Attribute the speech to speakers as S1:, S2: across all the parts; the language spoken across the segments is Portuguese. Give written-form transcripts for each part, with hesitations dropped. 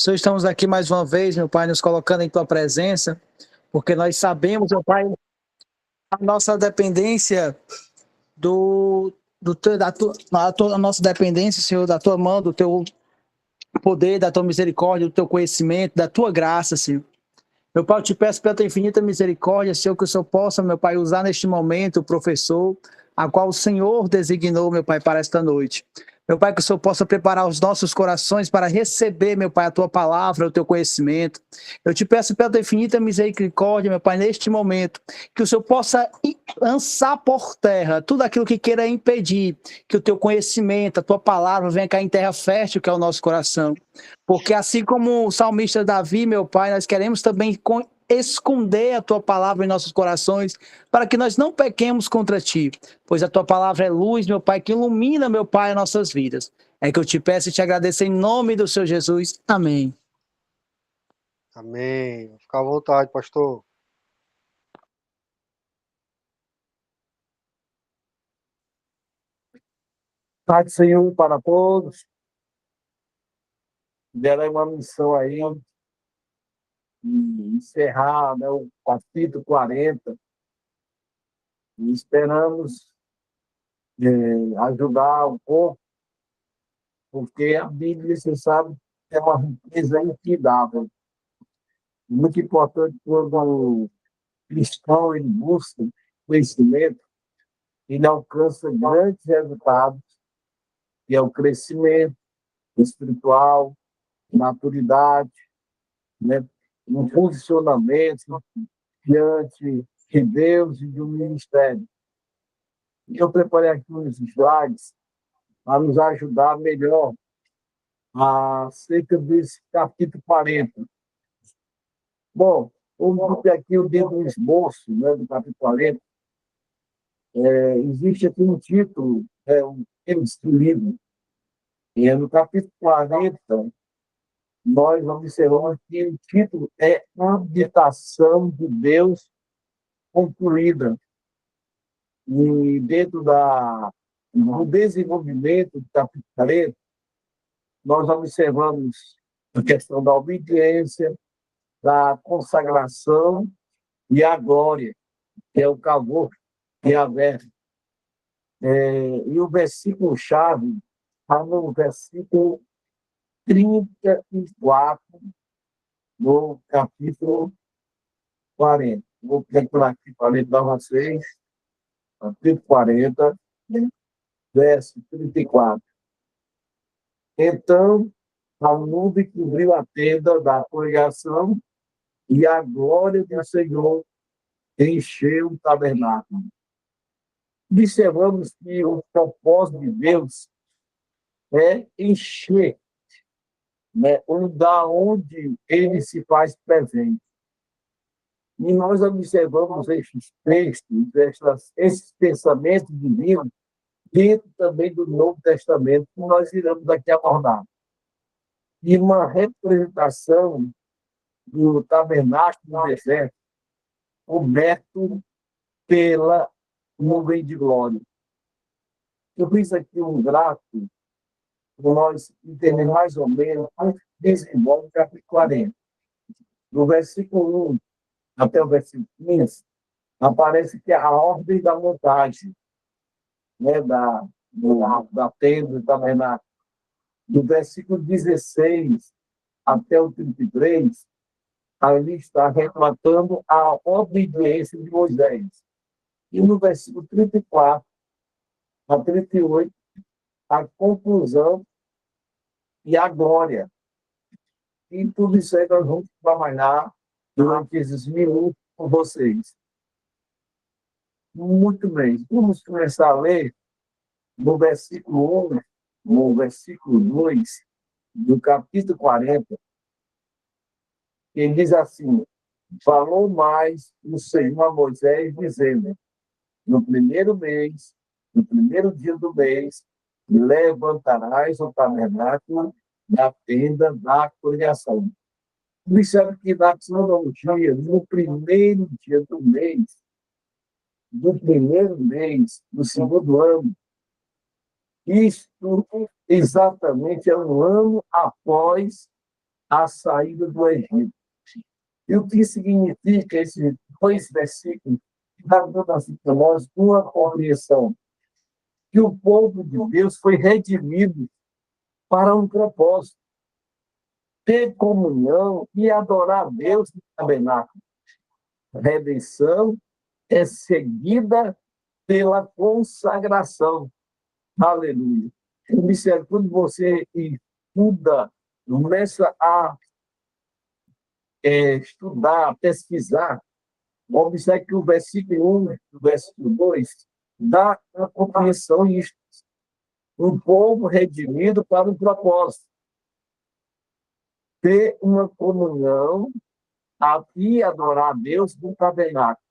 S1: Senhor, estamos aqui mais uma vez, meu Pai, nos colocando em Tua presença, porque nós sabemos, meu Pai, a nossa dependência a nossa dependência, Senhor, da Tua mão, do Teu poder, da Tua misericórdia, do Teu conhecimento, da Tua graça, Senhor. Meu Pai, eu te peço pela Tua infinita misericórdia, Senhor, que o Senhor possa, meu Pai, usar neste momento o professor, a qual o Senhor designou, meu Pai, para esta noite. Meu Pai, que o Senhor possa preparar os nossos corações para receber, meu Pai, a Tua palavra, o Teu conhecimento. Eu te peço pela Tua infinita misericórdia, meu Pai, neste momento, que o Senhor possa lançar por terra tudo aquilo que queira impedir que o Teu conhecimento, a Tua palavra venha cair em terra fértil, que é o nosso coração. Porque assim como o salmista Davi, meu Pai, nós queremos também esconder a Tua palavra em nossos corações, para que nós não pequemos contra Ti, pois a Tua palavra é luz, meu Pai, que ilumina, meu Pai, as nossas vidas. É que eu te peço e te agradeço em nome do Senhor Jesus. Amém.
S2: Amém. Fica à vontade, pastor.
S3: Pai do Senhor para todos. Dela é uma missão aí de encerrar, né, o capítulo 40. E esperamos ajudar um pouco, porque a Bíblia, você sabe, é uma riqueza infindável. Muito importante quando o cristão ele busca conhecimento, ele alcança grandes resultados, que é o crescimento espiritual, maturidade, né, um posicionamento diante de Deus e do ministério. E eu preparei aqui uns slides para nos ajudar melhor acerca desse capítulo 40. Bom, vamos ver aqui dentro do esboço, né, do capítulo 40. Existe aqui um título, um livro. E no capítulo 40, nós observamos que o título é Habitação de Deus Concluída. E dentro do desenvolvimento do capítulo 40, nós observamos a questão da obediência, da consagração e a glória, que é o cavor e a verba. E o versículo-chave está no versículo 34 no capítulo 40. Vou procurar aqui para ler para vocês. Capítulo 40, verso 34. Então, a nuvem cobriu a tenda da congregação e a glória do Senhor encheu o tabernáculo. Observamos que o propósito de Deus é encher, né, o lugar onde ele se faz presente. E nós observamos esses textos, esses pensamentos divinos, dentro também do Novo Testamento, que nós iremos aqui abordar. E uma representação do tabernáculo no deserto, coberto pela nuvem de glória. Eu fiz aqui um gráfico para nós entendermos mais ou menos como desenvolve o capítulo 40. Do versículo 1 até o versículo 15, aparece que é a ordem da montagem, né, da tenda do tabernáculo. Do versículo 16 até o 33, ali está retratando a obediência de Moisés. E no versículo 34 a 38, a conclusão e a glória. E tudo isso aí nós vamos trabalhar durante esses minutos com vocês. Muito bem. Vamos começar a ler no versículo 1, no versículo 2, do capítulo 40. Ele diz assim: falou mais o Senhor a Moisés, dizendo: no primeiro mês, no primeiro dia do mês, levantarás o tabernáculo da tenda da congregação. Observe que na cronologia, no primeiro dia do mês, do segundo ano, isto exatamente é um ano após a saída do Egito. E o que significa esses dois versículos? Está dando assim para nós uma compreensão que o povo de Deus foi redimido para um propósito, ter comunhão e adorar a Deus no tabernáculo. A redenção é seguida pela consagração. Aleluia. Observe, quando você estuda, começa a estudar, a pesquisar, observe que o versículo 1 e o versículo 2 dá a compreensão disso. Um povo redimido para um propósito. Ter uma comunhão e adorar a Deus no tabernáculo.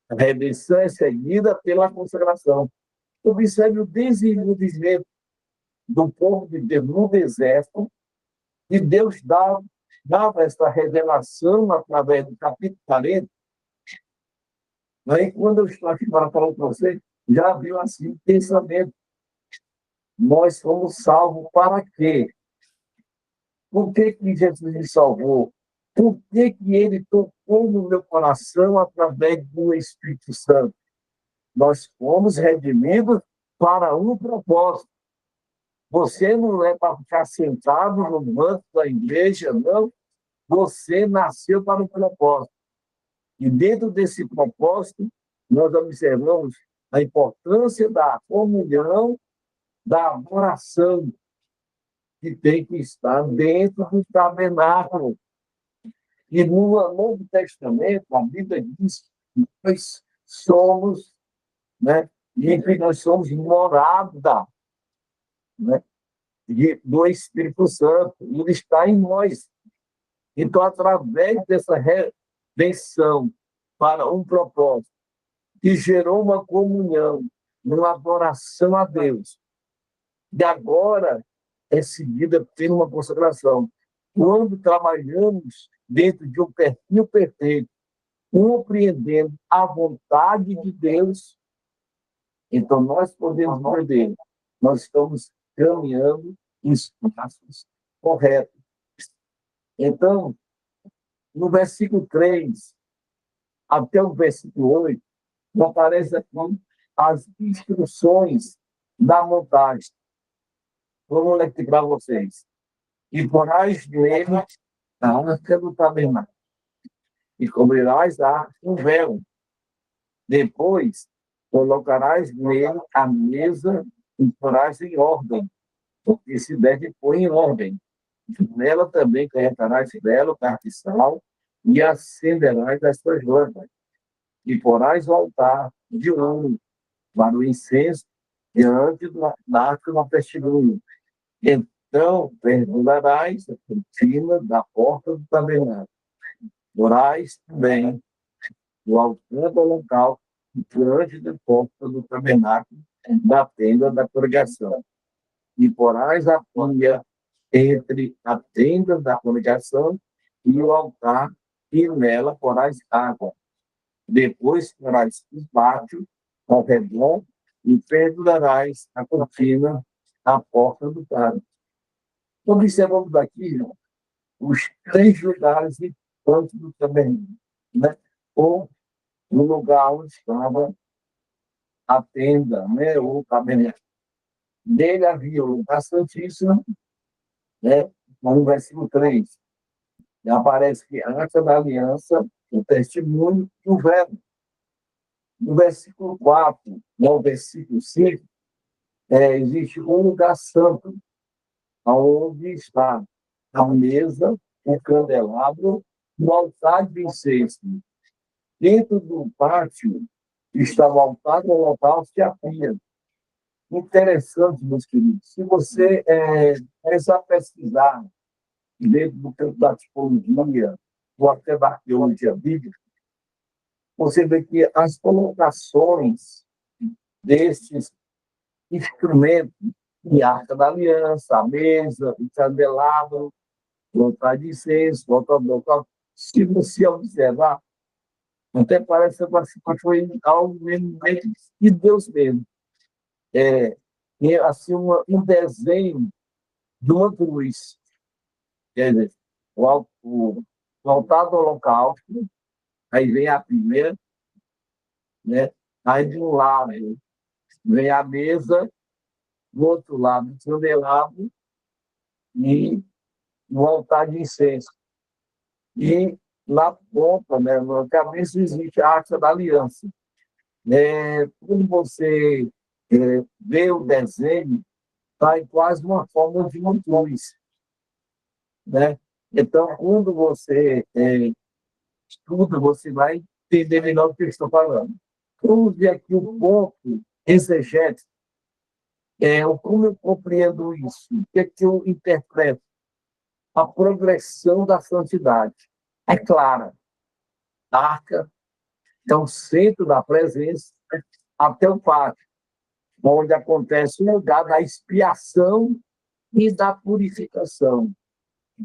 S3: A redenção é seguida pela consagração. Observe o desenvolvimento do povo de Deus no deserto, e Deus dava essa revelação através do capítulo 40. Aí, quando eu estou aqui para falar para você, já viu assim o pensamento. Nós fomos salvos para quê? Por que Jesus me salvou? Por que ele tocou no meu coração através do Espírito Santo? Nós fomos redimidos para um propósito. Você não é para ficar sentado no banco da igreja, não. Você nasceu para um propósito. E dentro desse propósito, nós observamos a importância da comunhão, da adoração, que tem que estar dentro do tabernáculo. E no Novo Testamento, a Bíblia diz que nós somos, né, e que nós somos morada, né, do Espírito Santo. Ele está em nós. Então, através dessa redenção para um propósito, que gerou uma comunhão, uma adoração a Deus, e agora é seguida por uma consagração. Quando trabalhamos dentro de um perfil perfeito, compreendendo a vontade de Deus, então nós podemos entender, nós estamos caminhando em passos corretos. Então, no versículo 3 até o versículo 8, aparece aqui as instruções da montagem. Vamos ler aqui para vocês. E porás nele a arca do tabernáculo, e cobrirás a arca com véu. Depois, colocarás nele a mesa e porás em ordem, porque se deve pôr em ordem. Nela também carregarás vela, cartiçal, e acenderás as suas lâmpadas. E porás o altar de ouro para o incenso diante da arca do testemunho. Então, perdoarás a cortina da porta do tabernáculo. Porás também o altar do local diante da porta do tabernáculo da tenda da congregação. E porás a pia entre a tenda da congregação e o altar, e nela porás água. Depois porás o pátio ao redor e pendurarás a cortina à porta do pátio. Observamos aqui os 3 lugares importantes do tabernáculo, né? Ou no lugar onde estava a tenda, né? Ou o tabernáculo. Nele havia o lugar santíssimo, né? No versículo 3, aparece que a arca da aliança, o testemunho e o véu. No versículo 4, no versículo 5, existe um lugar santo, onde está a mesa, o candelabro, o altar de incenso. Dentro do pátio está o altar do holocausto e a pia. Interessante, meus queridos. Se você começar a pesquisar dentro do campo da tipologia, ou até da arqueologia bíblica, você vê que as colocações destes instrumentos, de arca da aliança, a mesa, o candelabro, o altar de incenso, o altar do holocausto, se você observar, até parece que foi algo mesmo de Deus mesmo. Assim, um desenho de uma cruz. Quer dizer, o altar do holocausto, aí vem a primeira, né? Aí de um lado vem a mesa, do outro lado o candelabro e o altar de incenso. E na ponta, né, na cabeça, existe a Arca da Aliança. Quando você vê o desenho, está em quase uma forma de uma cruz, né? Então, quando você estuda, você vai entender melhor o que eu estou falando. Vamos ver aqui o ponto exegético. Como eu compreendo isso? O que é que eu interpreto? A progressão da santidade. É clara. A arca é o centro da presença até o pátio, onde acontece o lugar da expiação e da purificação.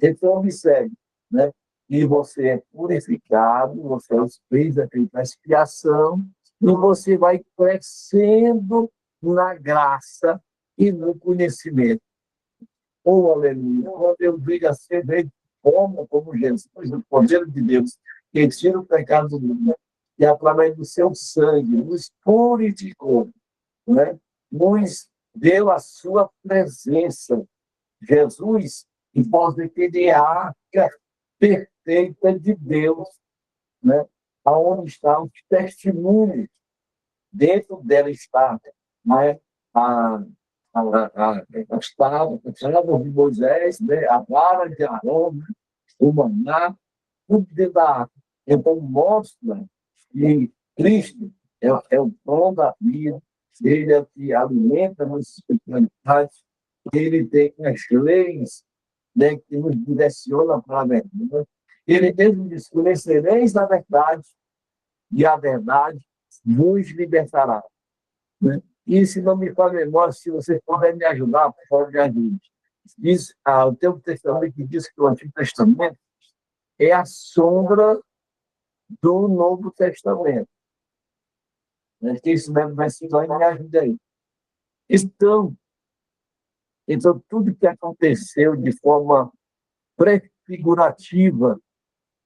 S3: Então, observe, né? E você é purificado, você fez a expiação, e você vai crescendo na graça e no conhecimento. Oh, aleluia! Quando eu digo assim, vejo como Jesus, o poder de Deus, que tira o pecado do mundo, e através do seu sangue nos purificou, né? Nos deu a sua presença. Jesus, em voz de ter a arca perfeita de Deus, né? Aonde estão os testemunhos, dentro dela está, né? As tábuas de Moisés, né? A vara de Arão, né? O maná, tudo dentro da arca. Então, mostra que Cristo é o pão da vida, ele é o que alimenta nossas espiritualidades, ele tem as leis, né, que nos direcionam para a verdade. Ele mesmo diz: conhecereis a verdade, e a verdade vos libertará. Né? E se não me falha a memória, se você puder me ajudar, por favor, me ajude. Diz, o Teu Testamento que diz que o Antigo Testamento é a sombra do Novo Testamento. Que isso mesmo vai se me ajuda aí. Então, tudo que aconteceu de forma prefigurativa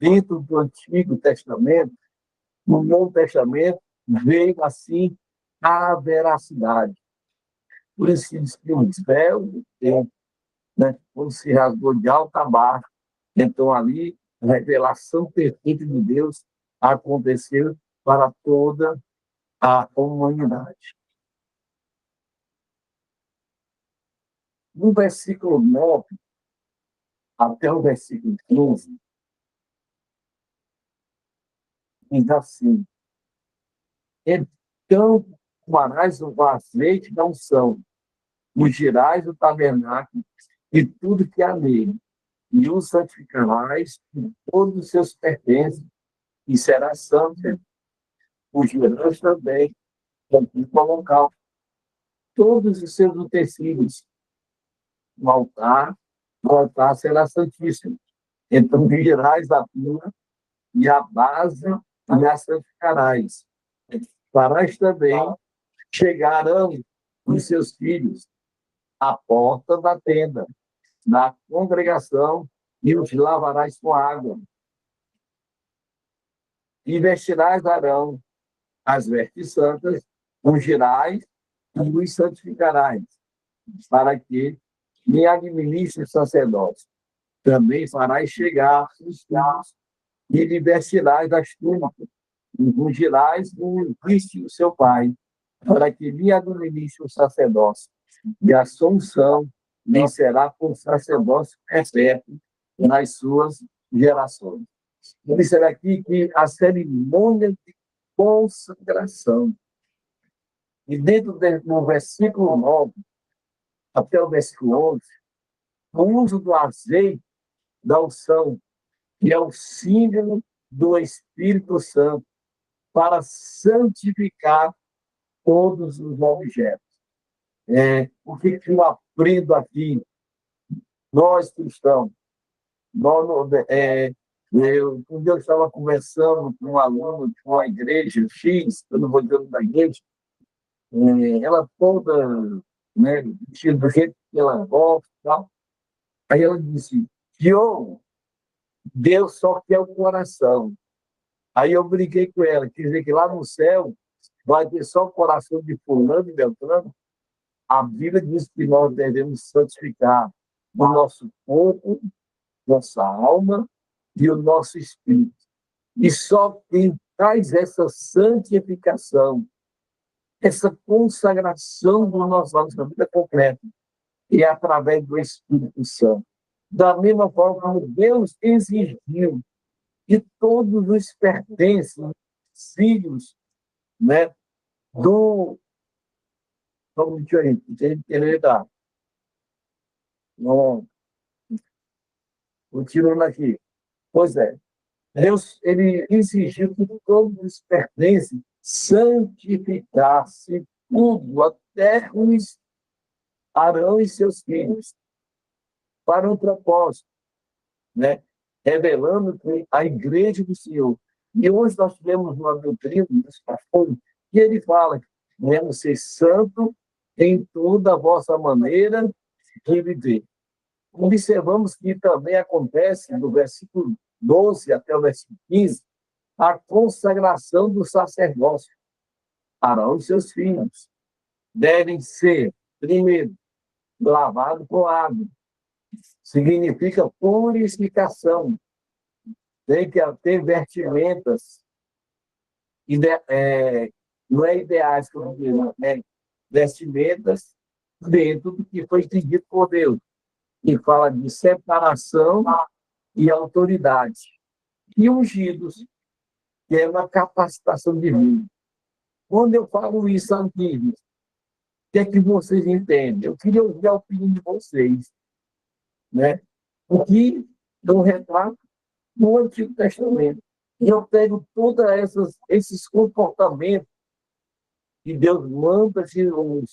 S3: dentro do Antigo Testamento, no Novo Testamento, veio assim a veracidade. Por isso que diz que o véu do tempo, né, quando se rasgou de alta a baixo, então ali a revelação perfeita de Deus aconteceu para toda a humanidade. No versículo 9 até o versículo 15, diz assim: então tomarás o azeite da unção, ungirás o tabernáculo e tudo que há nele, e o santificarás com todos os seus pertences, e será santo. Ungirás também o local todos os seus utensílios. O altar será santíssimo. Então ungirás a pia e a base e a santificarás. Farás também chegarão os seus filhos à porta da tenda, na congregação, e os lavarás com água. E vestirás Arão as vestes santas, ungirás e os santificarás, para que me administre o sacerdócio. Também farás chegar os filhos e lhe vestirás das túnicas, e ungirás o Cristo, o seu pai, para que lhe administre o sacerdócio. E a Assunção lhe será por sacerdócio perpétuo nas suas gerações. Ele será aqui que a cerimônia de consagração. E dentro do versículo 9 até o versículo 11, o uso do azeite da unção, que é o símbolo do Espírito Santo, para santificar todos os objetos. O que eu aprendo aqui? Nós cristãos, quando eu estava conversando com um aluno de uma igreja X, eu não vou dizer da igreja, ela toda, né, vestida do jeito que ela gosta e tal. Aí ela disse: Diogo, Deus só quer o coração. Aí eu brinquei com ela, quer dizer que lá no céu vai ter só o coração de fulano e beltrano. A Bíblia diz que nós devemos santificar o nosso corpo, nossa alma e o nosso espírito. E só quem faz essa santificação, essa consagração do nosso alma na vida concreta, é através do Espírito Santo. Da mesma forma como Deus exigiu que todos os pertences, filhos, né, do. Vamos dizer, não, continuando aqui. Pois é, Deus ele exigiu que todos os pertences santificasse tudo, até os Arão e seus filhos, para um propósito, né? Revelando que a igreja do Senhor. E hoje nós tivemos uma doutrina dos pastores, que ele fala que devemos ser santos em toda a vossa maneira de viver. Observamos que também acontece, do versículo 12 até o versículo 15, a consagração do sacerdócio. Arão e seus filhos devem ser, primeiro, lavados com água. Significa purificação. Tem que ter vestimentas, não é ideais, que eu vou dizer, é vestimentas dentro do que foi pedido por Deus. E fala de separação e autoridade. E ungidos, que é uma capacitação divina. Quando eu falo isso aqui, o que é que vocês entendem? Eu queria ouvir a opinião de vocês, né? O que eu retrato no Antigo Testamento. E eu pego todos esses comportamentos que Deus manda que o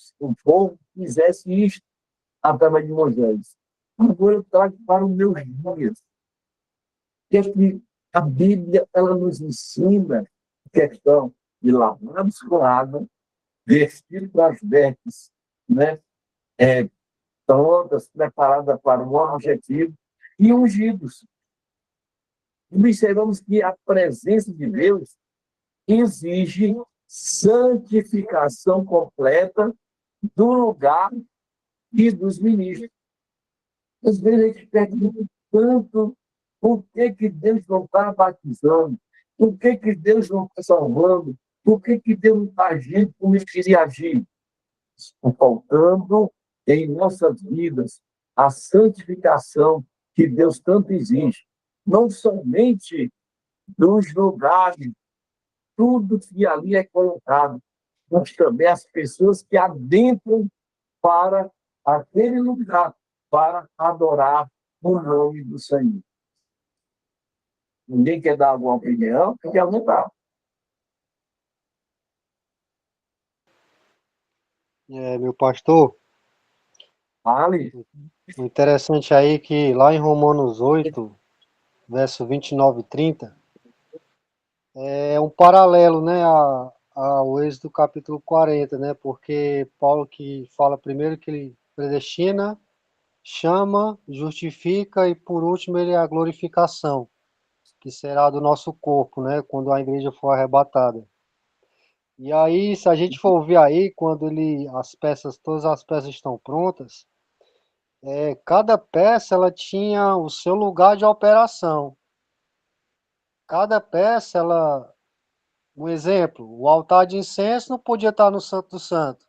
S3: povo fizesse isto através de Moisés. Agora eu trago para os meus dias. Que é que a Bíblia ela nos ensina a questão de lavarmos com água, vestir com as vestes, né? Todas preparadas para um objetivo, e ungidos. Observamos que a presença de Deus exige santificação completa do lugar e dos ministros. Às vezes a gente pergunta tanto por que Deus não está batizando, por que Deus não está salvando, por que Deus não está agindo como ele queria agir. Está faltando em nossas vidas a santificação que Deus tanto exige. Não somente dos lugares, tudo que ali é colocado, mas também as pessoas que adentram para aquele lugar, para adorar o nome do Senhor. Ninguém quer dar alguma opinião? Fique à vontade.
S2: Meu pastor,
S3: Fale.
S2: o interessante aí é que lá em Romanos 8, verso 29 e 30, é um paralelo, né, ao Êxodo capítulo 40, né, porque Paulo que fala primeiro que ele predestina, chama, justifica e por último ele é a glorificação, que será do nosso corpo, né, quando a igreja for arrebatada. E aí, se a gente for ver aí, quando todas as peças estão prontas, cada peça ela tinha o seu lugar de operação. Cada peça, um exemplo, o altar de incenso não podia estar no Santo do Santo,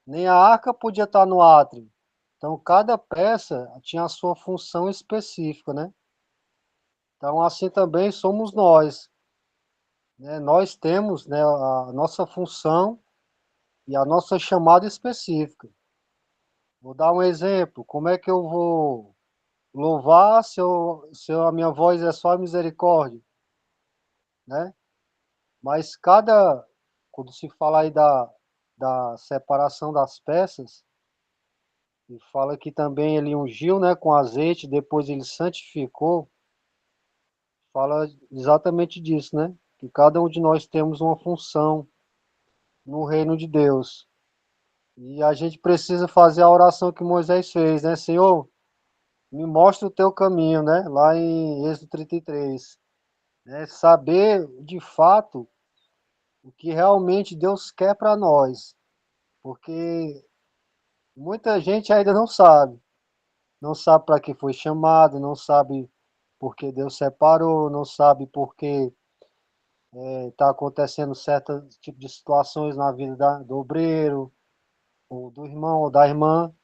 S2: nem a arca podia estar no átrio. Então, cada peça tinha a sua função específica, né? Então, assim também somos nós, né? Nós temos, né, a nossa função e a nossa chamada específica. Vou dar um exemplo. Como é que eu vou louvar se a minha voz é só misericórdia, né? Mas quando se fala aí da separação das peças, e fala que também ele ungiu, né, com azeite, depois ele santificou, fala exatamente disso, né? Que cada um de nós temos uma função no reino de Deus. E a gente precisa fazer a oração que Moisés fez, né? Senhor, me mostra o teu caminho, né? Lá em Êxodo 33. Né? Saber, de fato, o que realmente Deus quer para nós. Porque muita gente ainda não sabe. Não sabe para que foi chamado, não sabe por que Deus separou, não sabe por que está acontecendo certo tipo de situações na vida do obreiro, ou do irmão, ou da irmã.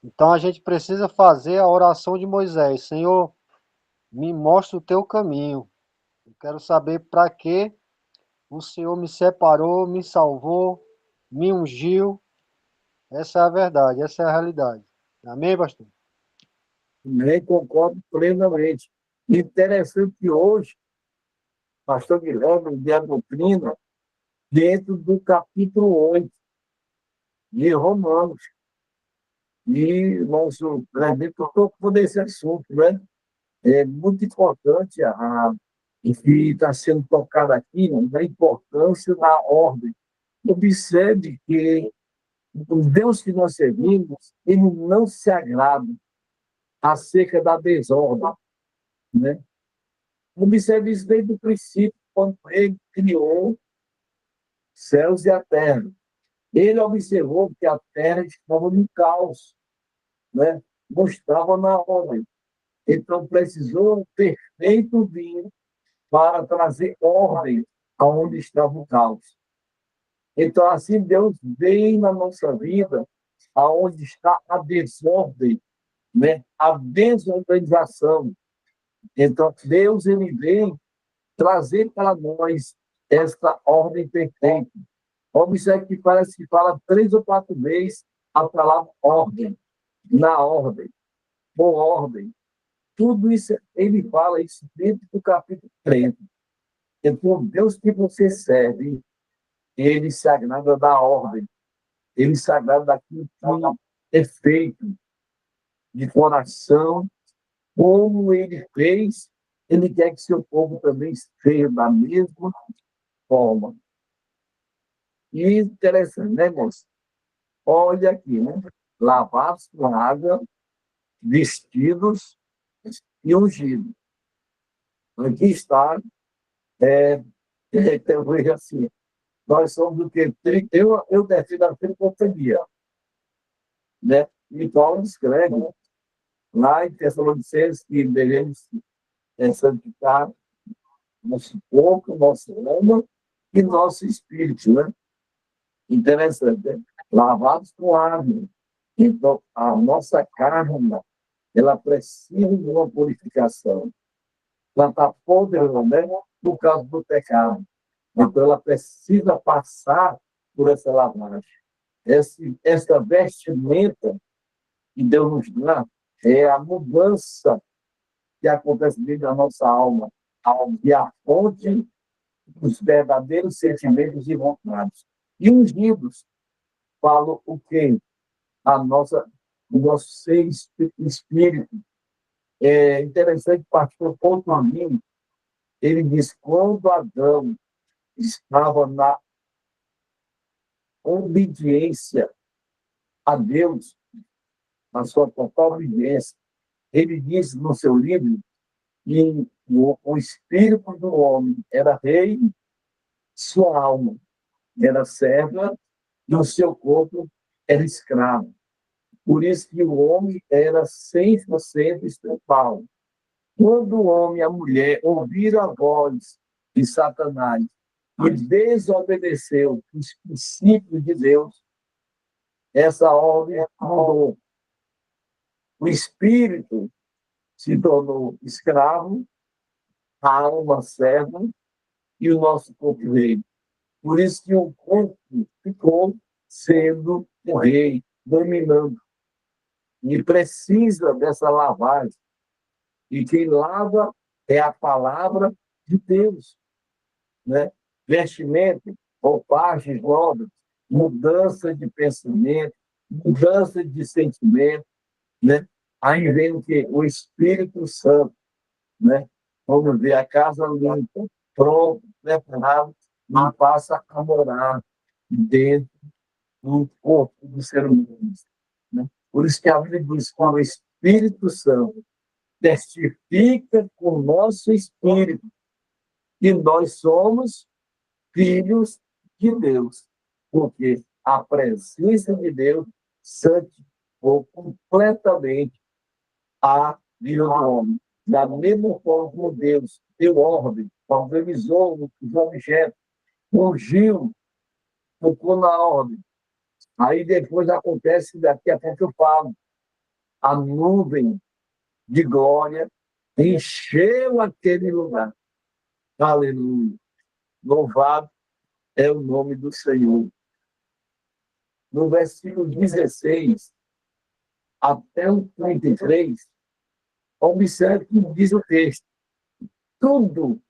S2: Então a gente precisa fazer a oração de Moisés. Senhor, me mostra o teu caminho. Eu quero saber para que o Senhor me separou, me salvou, me ungiu. Essa é a verdade, essa é a realidade. Amém, pastor?
S3: Nem concordo plenamente. Interessante que hoje, pastor Guilherme, de a doutrina, dentro do capítulo 8 de Romanos. E nosso presidente tocou nesse assunto, né? É muito importante o que está sendo tocado aqui, né, a importância da ordem. Observe que o Deus que nós servimos, ele não se agrada acerca da desordem, né? Observe isso desde o princípio, quando ele criou céus e a terra. Ele observou que a terra estava no caos, né? Não estava na ordem. Então, precisou um perfeito vinho para trazer ordem aonde estava o caos. Então, assim, Deus vem na nossa vida aonde está a desordem, né? A desorganização. Então, Deus ele vem trazer para nós esta ordem perfeita. Observe que parece que fala 3 ou 4 vezes a palavra ordem, na ordem, por ordem. Tudo isso, ele fala isso dentro do capítulo 30. Então, o Deus que você serve, ele se agrada da ordem, ele se agrada daquilo que é feito de coração, como ele fez, ele quer que seu povo também seja da mesma forma. E interessante, né, moço? Olha aqui, né? Lavados com água, vestidos e ungidos. Aqui está, eu vejo assim, nós somos do que? Eu defino a tricotomia, né? E Paulo escreve lá em Tessalonicenses que devemos santificar nosso corpo, nossa alma e nosso espírito, né? Interessante, né? Lavados com água. Então, a nossa carne, ela precisa de uma purificação. Ela está podre, né? Por causa do pecado. Então, ela precisa passar por essa lavagem. Essa vestimenta que Deus nos dá é a mudança que acontece dentro da nossa alma, e a fonte dos verdadeiros sentimentos e vontades. E ungidos falam o quê? O nosso ser espírito. É interessante, o pastor Paulo Paulino, ele diz, quando Adão estava na obediência a Deus, na sua total obediência, ele diz no seu livro que o espírito do homem era rei, sua alma era serva e o seu corpo era escravo. Por isso que o homem era 100% espiritual. Quando o homem e a mulher ouviram a voz de Satanás e desobedeceu os princípios de Deus, essa ordem mudou. O espírito se tornou escravo, a alma serva e o nosso corpo rei. Por isso que o corpo ficou sendo o rei, dominando. E precisa dessa lavagem. E quem lava é a palavra de Deus, né? Vestimento, roupagens novas, mudança de pensamento, mudança de sentimento, né? Aí vem o quê? O Espírito Santo, né? Vamos ver a casa limpa, pronto, preparado, e passa a morar dentro do corpo do ser humano, né? Por isso que a Bíblia diz que o Espírito Santo testifica com o nosso espírito que nós somos filhos de Deus, porque a presença de Deus santificou completamente a vida do homem. Da mesma forma como Deus deu ordem, organizou os objetos, ungiu, tocou na ordem. Aí depois acontece, daqui a pouco eu falo, a nuvem de glória encheu aquele lugar. Aleluia. Louvado é o nome do Senhor. No versículo 16 até o 33, observe o que diz o texto. Tudo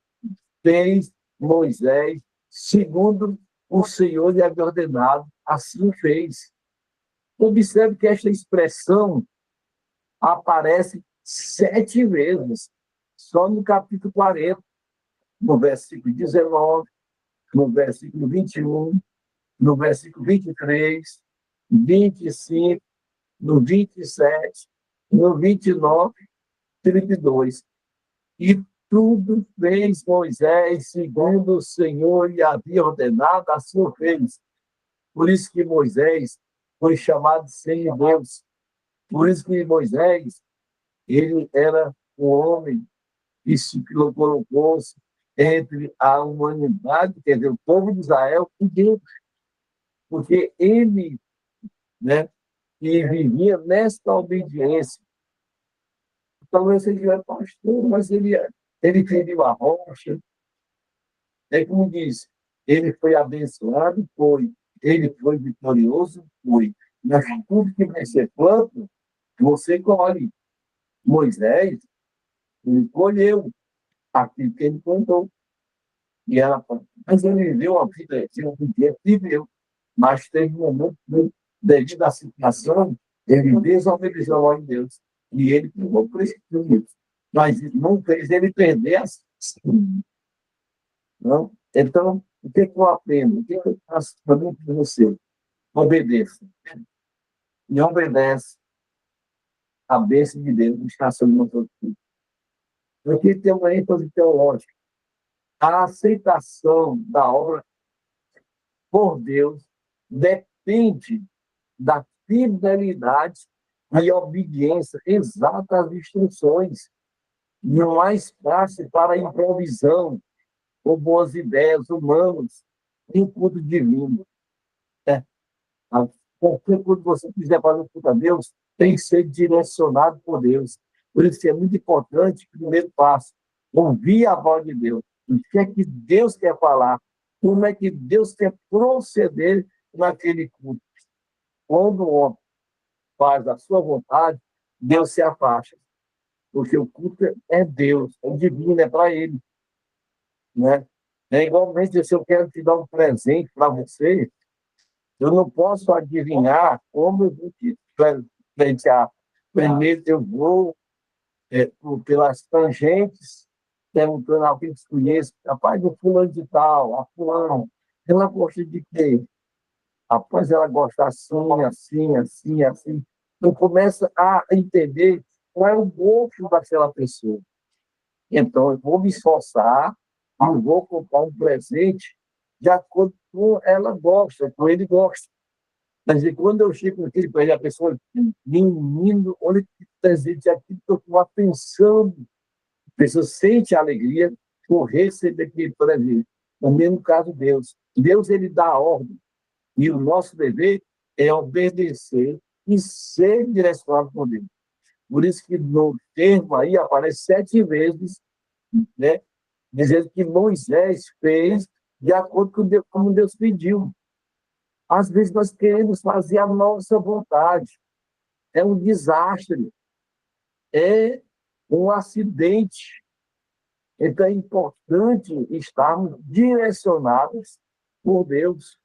S3: fez Moisés segundo o Senhor lhe havia ordenado, assim fez. Observe que esta expressão aparece 7 vezes, só no capítulo 40, no versículo 19, no versículo 21, no versículo 23, 25, no 27, no 29, 32. E tudo fez Moisés segundo o Senhor lhe havia ordenado, assim o fez. Por isso que Moisés foi chamado de semideus. Por isso que Moisés, ele era um homem que se colocou-se entre a humanidade, quer dizer, o povo de Israel e Deus. Porque ele, né, que vivia nesta obediência. Talvez ele era pastor, mas ele feriu a rocha. É como diz, ele foi abençoado, foi. Ele foi vitorioso, foi. Mas tudo que você planta, você colhe. Moisés, ele colheu aquilo que ele plantou. E ela, mas ele viveu uma vida, viveu. Mas teve um momento, devido à situação, ele desobedeceu a ordem de Deus. E ele ficou por esse caminho. Mas não fez ele perder a situação. Não? Então, o que eu aprendo? O que eu faço para mim para você? Obedeça. E obedece a bênção de Deus que está sobre nós todos. Aqui tem uma ênfase teológica. A aceitação da obra por Deus depende da fidelidade e obediência exata às instruções. Não há espaço para improvisão ou boas ideias humanas em culto divino. Qualquer coisa que você quiser fazer no culto a Deus tem que ser direcionado por Deus. Por isso que é muito importante, primeiro passo, ouvir a voz de Deus. O que é que Deus quer falar? Como é que Deus quer proceder naquele culto? Quando o homem faz a sua vontade, Deus se afasta. Porque o culto é Deus, é divino, é para Ele. Né? É igualmente, se eu quero te dar um presente para você, eu não posso adivinhar como eu vou te presentear. Primeiro eu vou pelas tangentes, perguntando a alguém que conhece, rapaz, o fulano de tal, a fulano, ela gosta de quê? Rapaz, ela gosta assim, assim, assim, assim. Então começa a entender qual é o gosto daquela pessoa. Então, eu vou me esforçar e vou comprar um presente de acordo com ela gosta, com ele gosta. Quer dizer, quando eu chego naquele presente, a pessoa, menino, olha que presente aqui, estou com pensando. A pessoa sente a alegria por receber aquele presente. No mesmo caso, Deus. Deus, ele dá a ordem. E o nosso dever é obedecer e ser direcionado por Deus. Por isso que no termo aí aparece 7 vezes, né, dizendo que Moisés fez de acordo com Deus, como Deus pediu. Às vezes nós queremos fazer a nossa vontade. É um desastre, é um acidente. Então é importante estarmos direcionados por Deus.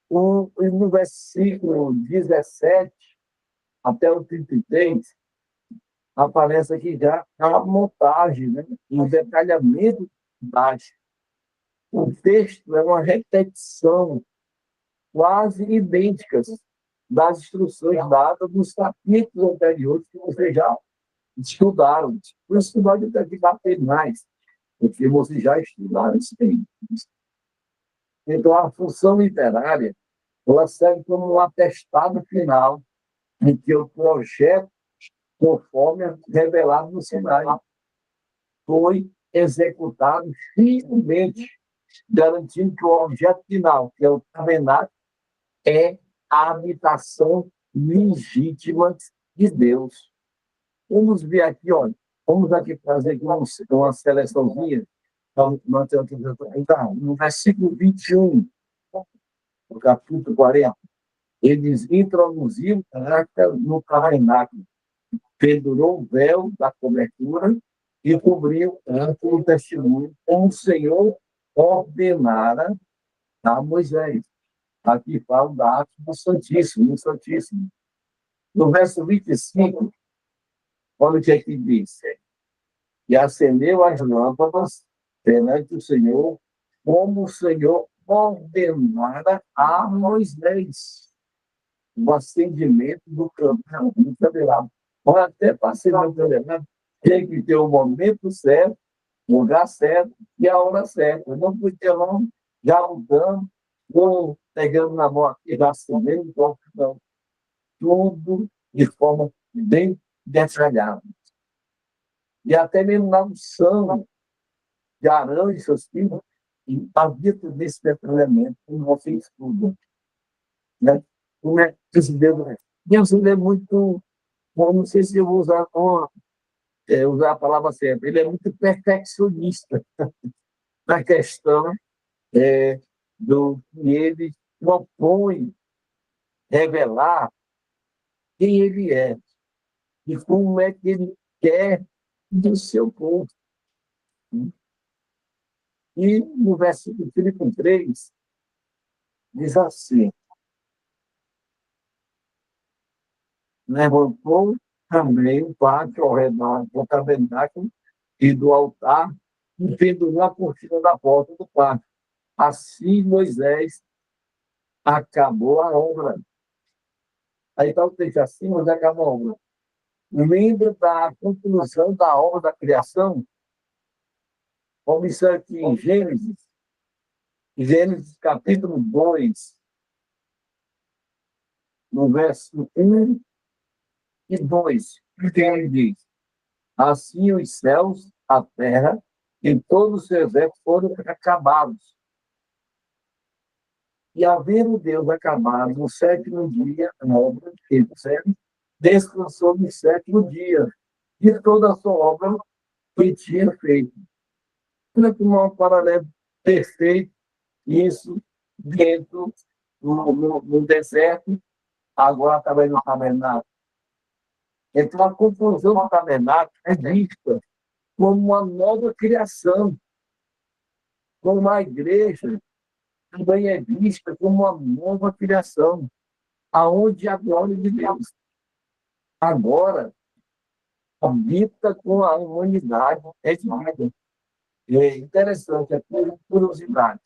S3: No versículo 17 até o 33, aparece aqui já a montagem, né? Um detalhamento baixo. O texto é uma repetição quase idênticas das instruções dadas nos capítulos anteriores que vocês já estudaram. Por isso que nós temos que bater mais, porque vocês já estudaram isso aí. Então, a função literária, ela serve como um atestado final em que o projeto, conforme revelado no Sinai, foi executado fielmente, garantindo que o objeto final, que é o tabernáculo, é a habitação legítima de Deus. Vamos ver aqui, olha, vamos aqui fazer aqui uma seleçãozinha. Então, no versículo 21, do capítulo 40, eles introduziram no tabernáculo, pendurou o véu da cobertura e cobriu o testemunho, como o Senhor ordenara a Moisés. Aqui fala da arte do Santíssimo, do Santíssimo. No verso 25, olha o que é que diz. E acendeu as lâmpadas perante o Senhor, como o Senhor ordenara a Moisés. O acendimento do candelabro. Pode até passar no candelabro, tem que ter o momento certo, o lugar certo e a hora certa. Não pode ter lá já mudando, ou pegando na mão aqui, já acendendo, não. Tudo de forma bem detalhada. E até mesmo na unção de Arão e seus filhos, havia tudo esse detalhamento, como você estuda. Né? Como é que esse Deus é? Deus é muito, não sei se eu vou usar a palavra certa, ele é muito perfeccionista na questão do que ele propõe revelar quem ele é e como é que ele quer do seu povo. E no versículo 33, diz assim: levantou também o pátio ao redor do tabernáculo e do altar e pendurou a cortina da porta do pátio. Assim Moisés acabou a obra. Aí está o texto assim, mas acabou a obra. Lembra da conclusão da obra da criação? Observe aqui em Gênesis capítulo 2, no verso 1 e 2, que ele diz: assim os céus, a terra e todos os seus exércitos foram acabados. E havendo Deus acabado no sétimo dia, a obra que ele fez, descansou no sétimo dia de toda a sua obra que tinha feito. Para tomar um paralelo perfeito, isso dentro no deserto, agora também no tabernáculo. Então, a conclusão do tabernáculo é vista como uma nova criação, como a igreja também é vista como uma nova criação, aonde a glória de Deus agora habita com a humanidade redimida. É interessante, é curiosidade.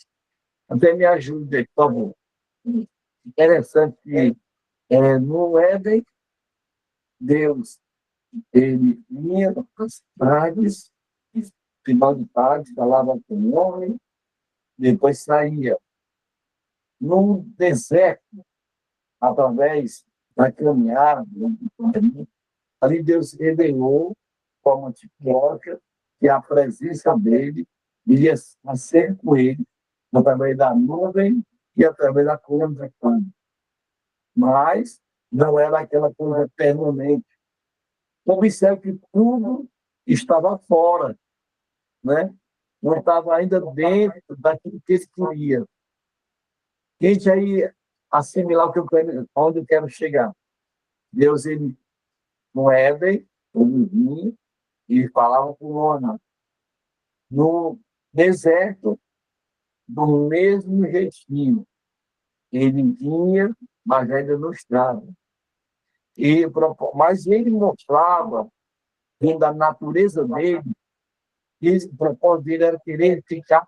S3: Até me ajude, por favor. Interessante que no Éden, Deus ele vinha das tardes, final de tarde, falava com o homem, depois saía. No deserto, através da caminhada, ali Deus revelou, como tipótica, que a presença dele iria ser com ele, através da nuvem e através da coluna da cama. Mas não era aquela coisa permanente. Observe que tudo estava fora, né? Não estava ainda dentro daquilo que ele queria. Gente, aí assimilar o que eu quero, onde eu quero chegar. Deus, ele, no Éden, ele vinha e falava com o homem. No deserto, do mesmo jeitinho. Ele vinha, mas ainda não estava. Mas ele mostrava, dentro da natureza dele, que o propósito dele era querer ficar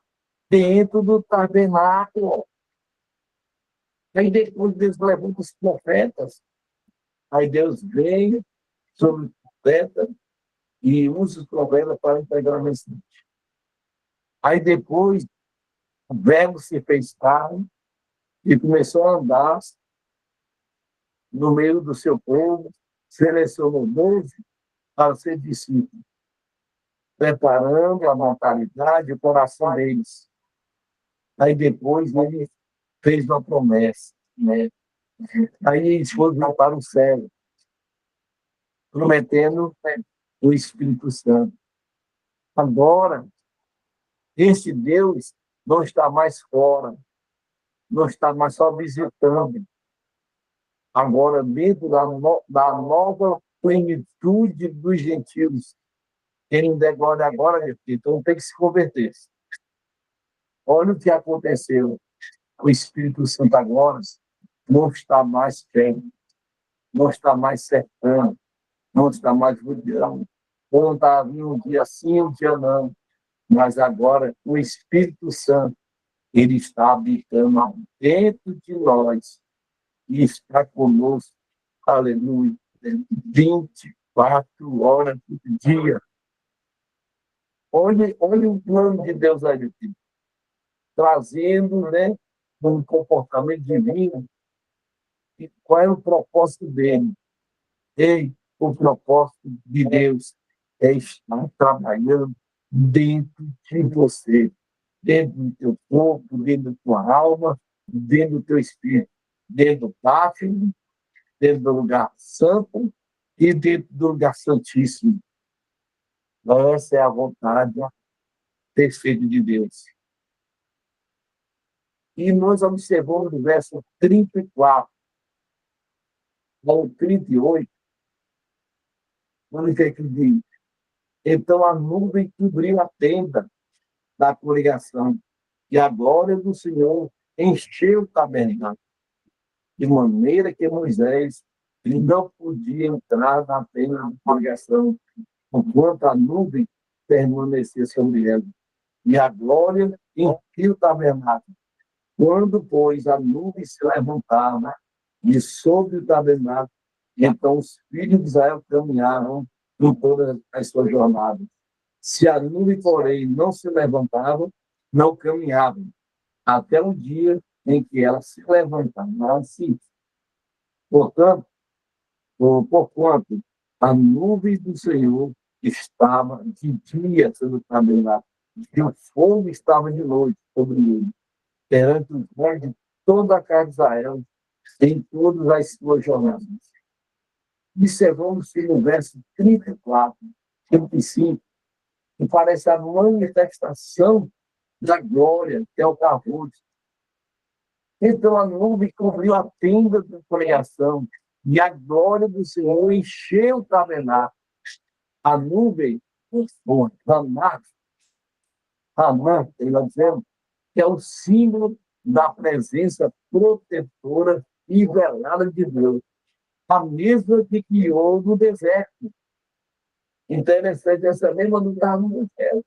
S3: dentro do tabernáculo. Aí depois Deus levanta os profetas. Aí Deus vem sobre o profeta e usa os profetas para entregar a mensagem. Aí depois o verbo se fez carne e começou a andar no meio do seu povo, selecionou 12 para ser discípulos, preparando a mentalidade, o coração deles. Aí depois ele fez uma promessa, né? Aí eles foram para o céu, prometendo, né, o Espírito Santo. Agora, esse Deus não está mais fora, não está mais só visitando. Agora, dentro da nova plenitude dos gentios, quem não der glória agora, meu filho, então tem que se converter. Olha o que aconteceu. O Espírito Santo agora não está mais perto, não está mais cercando, não está mais rodeando. Não está vindo um dia sim, um dia não. Mas agora o Espírito Santo, ele está habitando dentro de nós e está conosco, aleluia, 24 horas por dia. Olha o plano de Deus aí, trazendo, né, um comportamento divino. E qual é o propósito dele? Ei, o propósito de Deus é estar trabalhando dentro de você, dentro do teu corpo, dentro da tua alma, dentro do teu espírito, dentro do pátio, dentro do lugar santo e dentro do lugar santíssimo. Essa é a vontade perfeita de Deus. E nós observamos no verso 34 ao 38, onde é que diz: então a nuvem cobriu a tenda da congregação, e a glória do Senhor encheu o tabernáculo, de maneira que Moisés não podia entrar na tenda da congregação, enquanto a nuvem permanecia sobre ela. E a glória encheu o tabernáculo. Quando, pois, a nuvem se levantava de sobre o tabernáculo, então os filhos de Israel caminhavam em todas as suas jornadas. Se a nuvem, porém, não se levantava, não caminhavam, até o dia em que ela se levantava. Assim, portanto, porquanto a nuvem do Senhor estava de dia sobre o tabernáculo, e o fogo estava de noite sobre ele, perante os olhos de toda a casa de Israel, em todas as suas jornadas. Observamos que no verso 34, 35, que parece a manifestação da glória, que é o carro. Então a nuvem cobriu a tenda da congregação, e a glória do Senhor encheu o tabernáculo. A nuvem, o Ramá, ele vai dizendo, que é o símbolo da presença protetora e velada de Deus, a mesma que criou no deserto. Interessante, essa mesma não estava no deserto,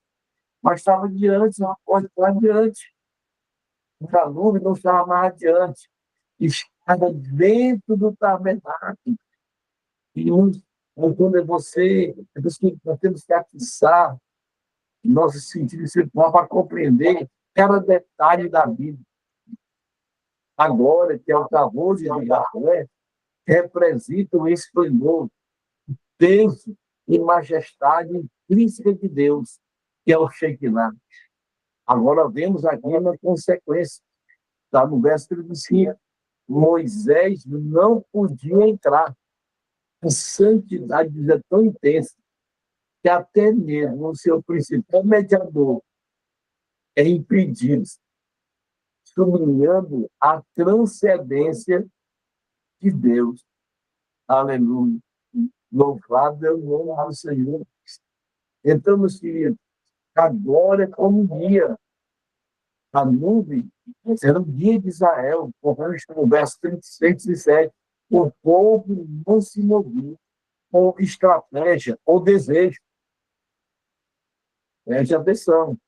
S3: mas estava diante, uma porta lá adiante. A nuvem não estava mais adiante, estava dentro do tabernáculo. E quando nós temos que atiçar nossos sentidos espirituais para compreender cada detalhe da vida. Agora, que é o favor de Yahvé, representa o esplendor, peso e majestade intrínseca de Deus, que é o Shekinah. Agora vemos aqui uma consequência. Está no verso 35. Moisés não podia entrar. A santidade é tão intensa que até mesmo o seu principal mediador é impedido, sublinhando a transcendência de Deus. Aleluia. Louvado é o nome do Senhor. Então, meus queridos, agora é como um dia. A nuvem era o dia de Israel, conforme está no verso 36 e 37. O povo não se movia com estratégia ou desejo. Preste atenção.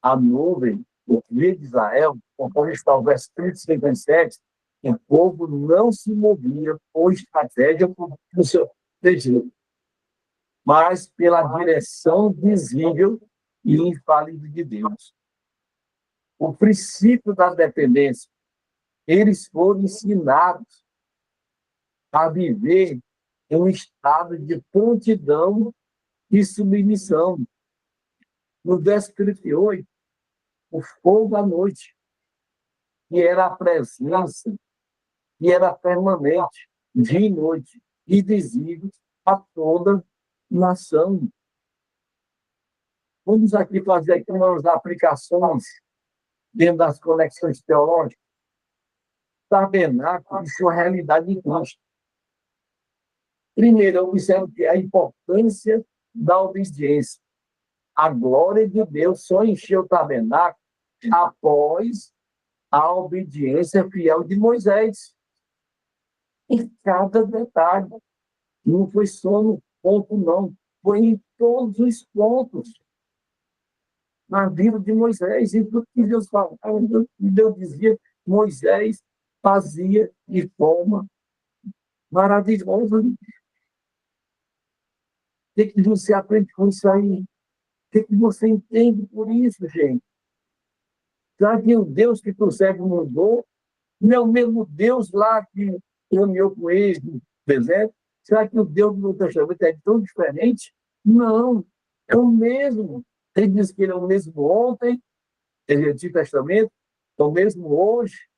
S3: A nuvem, o dia de Israel, conforme está o verso 36 e 37, O povo não se movia por estratégia do seu desejo, mas pela direção visível e infalível de Deus. O princípio da dependência, eles foram ensinados a viver em um estado de prontidão e submissão. No verso 38, o fogo da noite, que era a presença, que era permanente, dia e noite, e visível a toda nação. Vamos aqui fazer aqui umas aplicações dentro das conexões teológicas. Tabernáculo e sua realidade em Cristo. Primeiro, eu observo que a importância da obediência. A glória de Deus só encheu o tabernáculo após a obediência fiel de Moisés. Em cada detalhe. Não foi só no ponto, não. Foi em todos os pontos na vida de Moisés. E tudo que Deus falava, Deus dizia, Moisés fazia de forma maravilhosa. O que você aprende com isso aí? O que você entende por isso, gente? Será que o Deus que tu serve mudou? Não é o mesmo Deus lá que caminhou com eles no deserto? Será que o Deus do Novo Testamento é tão diferente? Não, é o mesmo. Ele diz que ele é o mesmo ontem, ele é Antigo Testamento, é o mesmo hoje,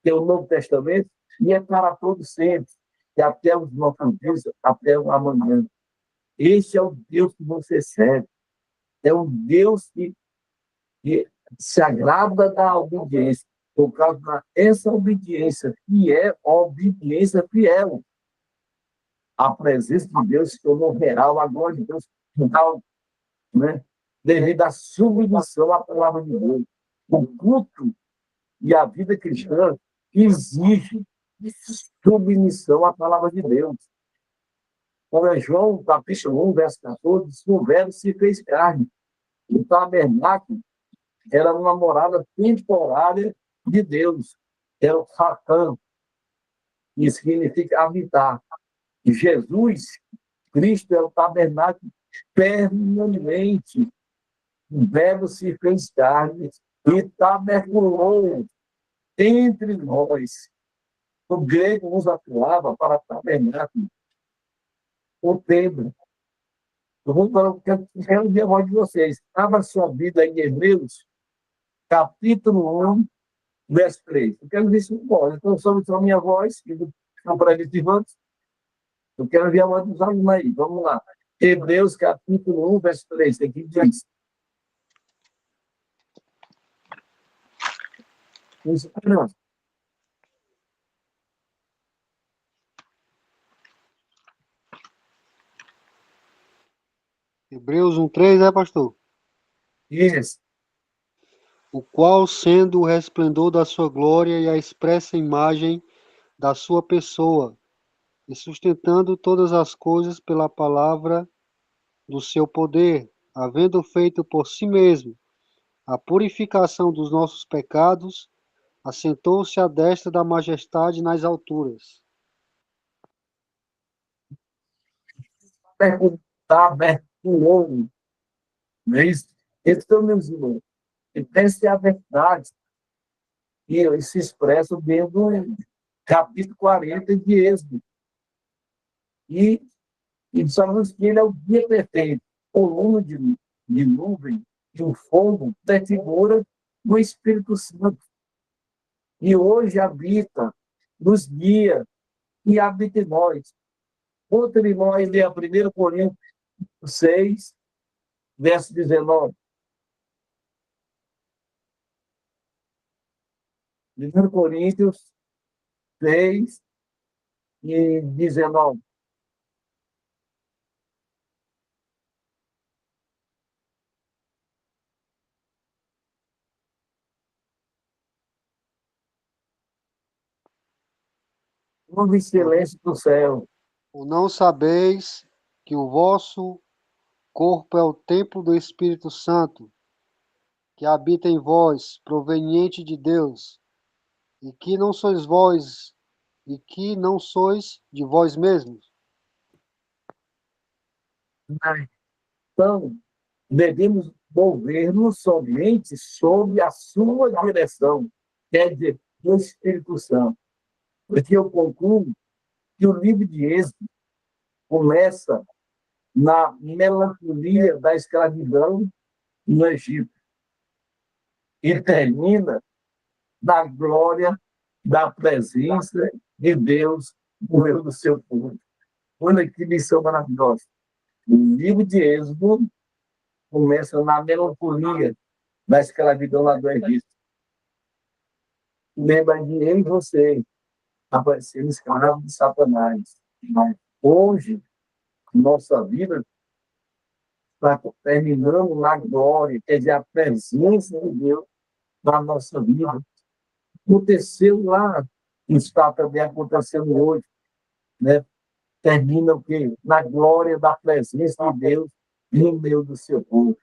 S3: que é o Novo Testamento, e é para todos sempre, e até os nossos dias, até o amanhã. Esse é o Deus que você serve. É um Deus que se agrada da obediência, por causa dessa obediência, que é obediência fiel. A presença de Deus se tornou real, a glória de Deus real, né? Devido à submissão à palavra de Deus. O culto e a vida cristã exige submissão à palavra de Deus. Como é João, capítulo 1, verso 14, diz que o verbo se fez carne. O tabernáculo era uma morada temporária de Deus. Era o Satã, que significa habitar. E Jesus, Cristo, é o tabernáculo permanente. O verbo se fez carne e tabernaculou entre nós. O grego usa a palavra para tabernáculo, o templo. Eu quero ouvir a voz de vocês. Abra sua Bíblia em Hebreus, capítulo 1, verso 3. Eu quero ver se não pode. Então, sobre a minha voz, que estão participantes, eu quero ver a voz dos alunos aí. Vamos lá. Hebreus, capítulo 1, verso 3. Aqui diz.
S2: Hebreus 1:3, é, pastor?
S3: Isso.
S2: O qual, sendo o resplendor da sua glória e a expressa imagem da sua pessoa, e sustentando todas as coisas pela palavra do seu poder, havendo feito por si mesmo a purificação dos nossos pecados, assentou-se à destra da majestade nas alturas.
S3: Tabernaculou. Não é isso? Então, meus irmãos, essa é a verdade. E se expressa dentro do capítulo 40 de Êxodo. E sabemos que ele é o dia perfeito. Coluna de nuvem, de um fogo, da figura do Espírito Santo. E hoje habita, nos guia e habita em nós. Outro irmão aí lê a 1 Coríntios 6, verso 19. 1 Coríntios 6 e 19. Ouve silêncio do céu.
S2: Ou não sabeis que o vosso corpo é o templo do Espírito Santo, que habita em vós, proveniente de Deus, E que não sois vós, e que não sois de vós mesmos.
S3: Então, devemos mover-nos somente sob a sua direção, quer dizer, do Espírito Santo. Porque eu concluo que o livro de Êxodo começa na melancolia da escravidão no Egito e termina na glória da presença de Deus no meio do seu povo. Olha que lição maravilhosa. O livro de Êxodo começa na melancolia da escravidão lá do Egito. Lembra de eu e você aparecendo escravo de Satanás. Mas hoje, nossa vida está terminando na glória, quer dizer, a presença de Deus na nossa vida. Aconteceu lá, está também acontecendo hoje, né? Termina o quê? Na glória da presença de Deus no meio do seu povo.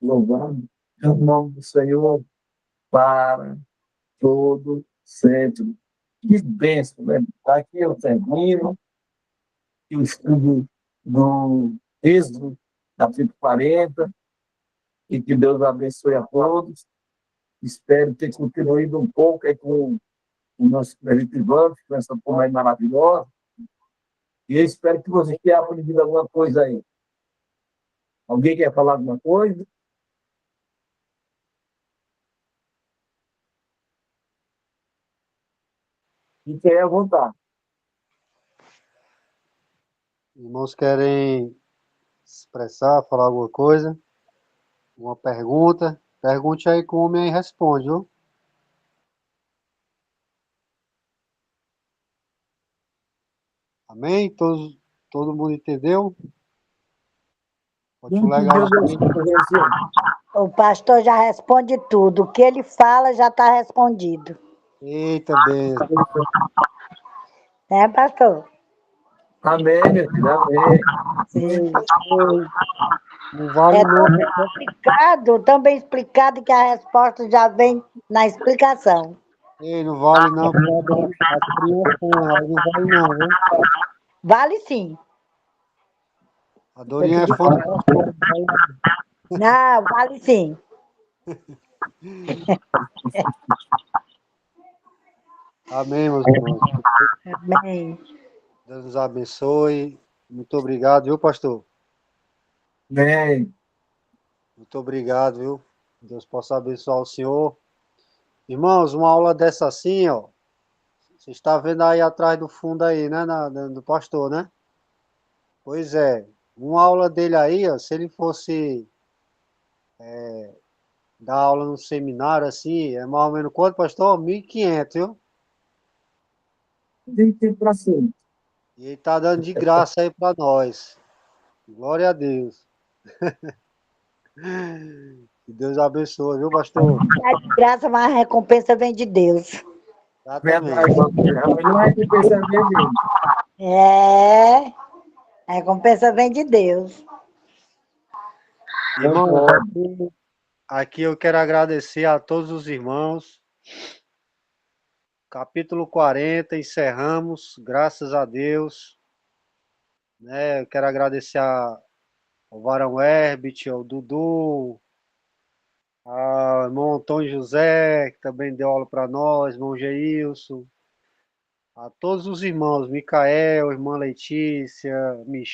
S3: Louvado é o nome do Senhor para todo sempre. Que bênção, né? Aqui eu termino o estudo do Êxodo, capítulo 40, e que Deus abençoe a todos. Espero ter contribuído um pouco aí com o nosso presbítero Ivan, com essa turma aí maravilhosa. E eu espero que você tenha aprendido alguma coisa aí. Alguém quer falar alguma coisa? Fique aí à vontade.
S2: Irmãos querem se expressar, falar alguma coisa? Uma pergunta? Pergunte aí que o homem aí responde, viu? Amém? Todo mundo entendeu? Pode legal.
S4: O pastor já responde tudo. O que ele fala já está respondido.
S2: Eita, benção.
S4: Né, pastor?
S3: Amém, meu filho, amém.
S4: Sim.
S2: Não vale
S4: É
S2: não.
S4: tão bem explicado que a resposta já vem na explicação.
S2: Ei, não vale não, porque as crianças aí não vale não, viu?
S4: Vale sim.
S2: A Dorinha é fã do pastor.
S4: Não, vale sim.
S2: Amém, meus irmãos.
S4: Amém.
S2: Deus nos abençoe. Muito obrigado, viu, pastor?
S3: Amém.
S2: Muito obrigado, viu? Deus possa abençoar o senhor. Irmãos, uma aula dessa assim, ó. Você está vendo aí atrás do fundo aí, né? Do pastor, né? Pois é. Uma aula dele aí, ó, se ele fosse dar aula no seminário, assim, é mais ou menos quanto, pastor? 1.500, viu?
S3: Tem tempo para cima.
S2: E ele tá dando de graça aí para nós. Glória a Deus. Que Deus abençoe, viu, pastor?
S4: Dá de graça, mas a recompensa vem de Deus.
S3: Verdade,
S2: Exatamente.
S3: não é que pensa dele.
S4: É, a recompensa vem de Deus.
S2: Irmão, aqui eu quero agradecer a todos os irmãos. Capítulo 40, encerramos, graças a Deus. Né? Eu quero agradecer ao Varão Herbert, ao Dudu, ao irmão Antônio José, que também deu aula para nós, irmão Geilson, a todos os irmãos, Micael, irmã Letícia, Michel.